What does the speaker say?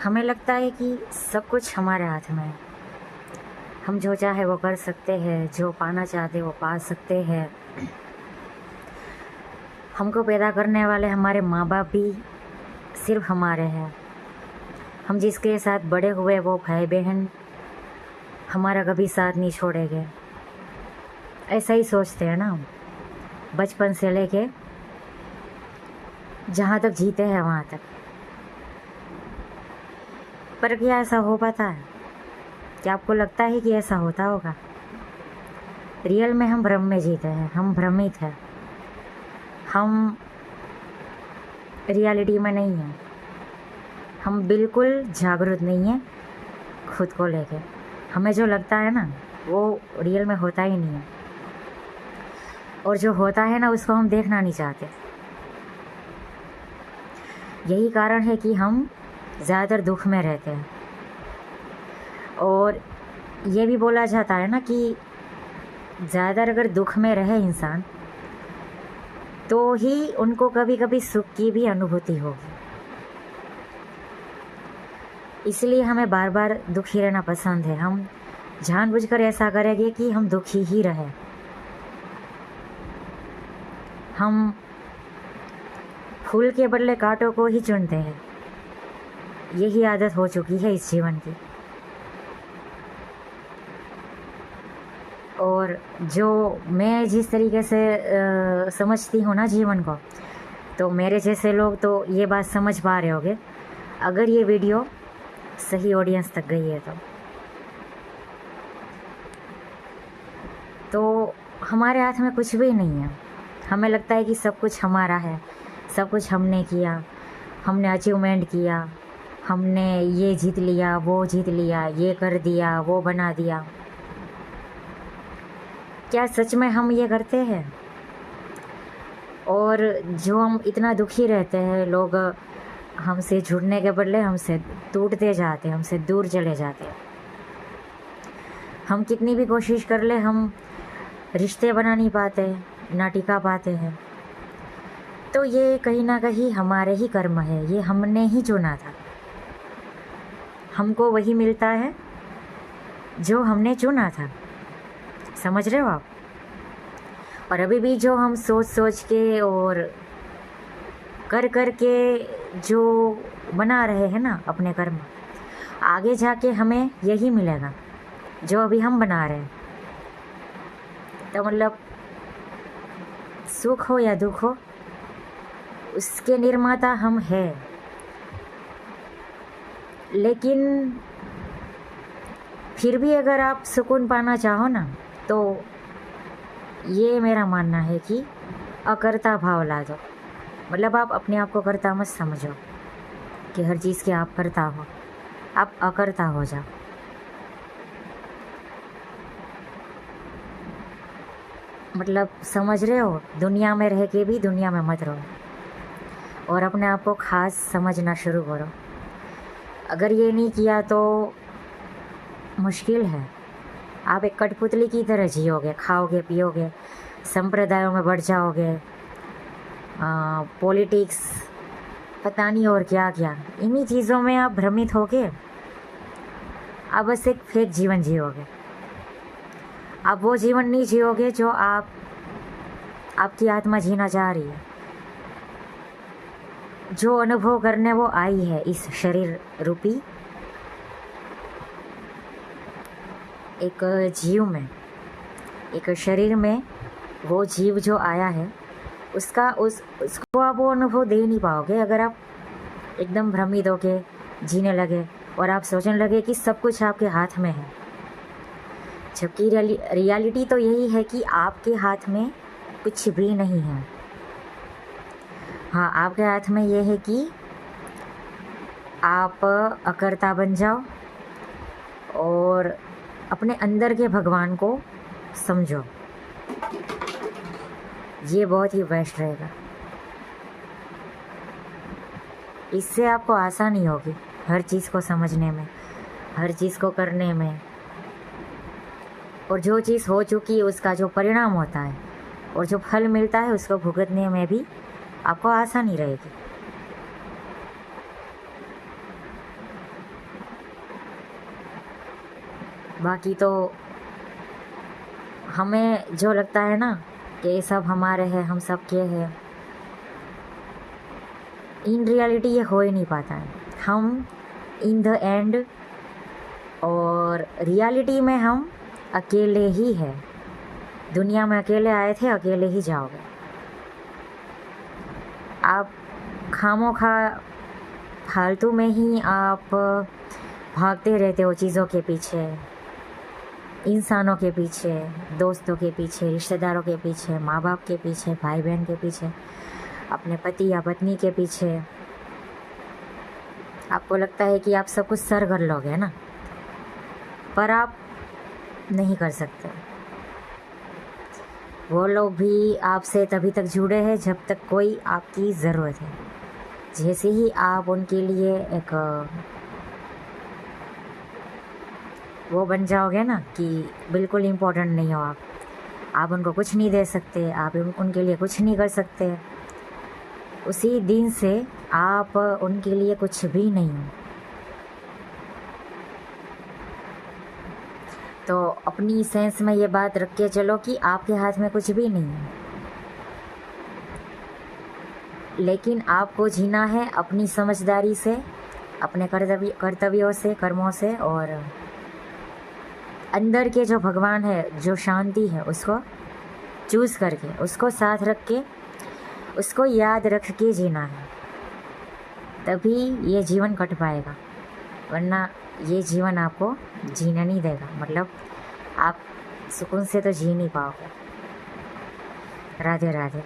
हमें लगता है कि सब कुछ हमारे हाथ में है। हम जो चाहे वो कर सकते हैं, जो पाना चाहते वो पा सकते हैं। हमको पैदा करने वाले हमारे माँ बाप भी सिर्फ हमारे हैं। हम जिसके साथ बड़े हुए वो भाई बहन हमारा कभी साथ नहीं छोड़ेंगे। ऐसा ही सोचते हैं ना हम, बचपन से लेके जहाँ तक जीते हैं वहाँ तक। पर क्या ऐसा हो पाता है? क्या आपको लगता है कि ऐसा होता होगा? रियल में हम भ्रम में जीते हैं, हम भ्रमित हैं, हम रियलिटी में नहीं हैं। हम बिल्कुल जागरूक नहीं हैं खुद को लेके। हमें जो लगता है ना वो रियल में होता ही नहीं है, और जो होता है ना उसको हम देखना नहीं चाहते। यही कारण है कि हम ज़्यादातर दुख में रहते हैं। और ये भी बोला जाता है ना कि ज़्यादातर अगर दुख में रहे इंसान तो ही उनको कभी कभी सुख की भी अनुभूति होगी। इसलिए हमें बार बार दुखी रहना पसंद है। हम जानबूझकर ऐसा करेंगे कि हम दुखी ही रहें। हम फूल के बदले कांटों को ही चुनते हैं। यही आदत हो चुकी है इस जीवन की। और जो मैं जिस तरीके से समझती हूँ ना जीवन को, तो मेरे जैसे लोग तो ये बात समझ पा रहे होंगे अगर ये वीडियो सही ऑडियंस तक गई है तो हमारे हाथ में कुछ भी नहीं है। हमें लगता है कि सब कुछ हमारा है, सब कुछ हमने किया, हमने अचीवमेंट किया, हमने ये जीत लिया, वो जीत लिया, ये कर दिया, वो बना दिया। क्या सच में हम ये करते हैं? और जो हम इतना दुखी रहते हैं, लोग हमसे जुड़ने के बदले हमसे टूटते जाते हैं, हमसे दूर चले जाते हैं। हम कितनी भी कोशिश कर ले हम रिश्ते बना नहीं पाते, ना टिका पाते हैं। तो ये कहीं ना कहीं हमारे ही कर्म है, ये हमने ही चुना था। हमको वही मिलता है जो हमने चुना था। समझ रहे हो आप? और अभी भी जो हम सोच सोच के और कर कर के जो बना रहे हैं ना अपने कर्म, आगे जाके हमें यही मिलेगा जो अभी हम बना रहे हैं। तो मतलब सुख हो या दुख हो, उसके निर्माता हम हैं। लेकिन फिर भी अगर आप सुकून पाना चाहो ना, तो ये मेरा मानना है कि अकर्ता भाव ला दो। मतलब आप अपने आप को कर्ता मत समझो कि हर चीज़ के आप करता हो, आप अकर्ता हो जाओ। मतलब समझ रहे हो? दुनिया में रह के भी दुनिया में मत रहो और अपने आप को खास समझना शुरू करो। अगर ये नहीं किया तो मुश्किल है। आप एक कठपुतली की तरह जियोगे, खाओगे पियोगे, संप्रदायों में बढ़ जाओगे, पॉलिटिक्स, पता नहीं और क्या क्या, इन्हीं चीज़ों में आप भ्रमित होगे। आप बस एक फेक जीवन जियोगे। आप वो जीवन नहीं जियोगे जो आपकी आत्मा जीना चाह रही है, जो अनुभव करने वो आई है इस शरीर रूपी एक जीव में, एक शरीर में। वो जीव जो आया है उसको आप वो अनुभव दे नहीं पाओगे अगर आप एकदम भ्रमित होके जीने लगे और आप सोचने लगे कि सब कुछ आपके हाथ में है। जबकि रियलिटी तो यही है कि आपके हाथ में कुछ भी नहीं है। हाँ, आपके हाथ में ये है कि आप अकर्ता बन जाओ और अपने अंदर के भगवान को समझो। ये बहुत ही बेस्ट रहेगा। इससे आपको आसानी होगी हर चीज़ को समझने में, हर चीज़ को करने में। और जो चीज़ हो चुकी है उसका जो परिणाम होता है और जो फल मिलता है उसको भुगतने में भी आपको आसानी रहेगी। बाकी तो हमें जो लगता है ना कि ये सब हमारे हैं, हम सब के हैं, इन रियलिटी ये हो ही नहीं पाता है। हम इन द एंड और रियलिटी में हम अकेले ही हैं। दुनिया में अकेले आए थे, अकेले ही जाओगे। आप खामोखा फालतू में ही आप भागते रहते हो चीज़ों के पीछे, इंसानों के पीछे, दोस्तों के पीछे, रिश्तेदारों के पीछे, माँ बाप के पीछे, भाई बहन के पीछे, अपने पति या पत्नी के पीछे। आपको लगता है कि आप सब कुछ सर कर लोगे ना, पर आप नहीं कर सकते। वो लोग भी आपसे तभी तक जुड़े हैं जब तक कोई आपकी ज़रूरत है। जैसे ही आप उनके लिए एक वो बन जाओगे ना कि बिल्कुल इम्पोर्टेंट नहीं हो आप उनको कुछ नहीं दे सकते, आप उनके लिए कुछ नहीं कर सकते, उसी दिन से आप उनके लिए कुछ भी नहीं हो। तो अपनी सेंस में ये बात रख के चलो कि आपके हाथ में कुछ भी नहीं है, लेकिन आपको जीना है अपनी समझदारी से, अपने कर्तव्यों से, कर्मों से, और अंदर के जो भगवान है, जो शांति है, उसको चूज़ करके, उसको साथ रख के, उसको याद रख के जीना है। तभी ये जीवन कट पाएगा, वरना ये जीवन आपको जीना नहीं देगा। मतलब आप सुकून से तो जी नहीं पाओगे। राधे राधे।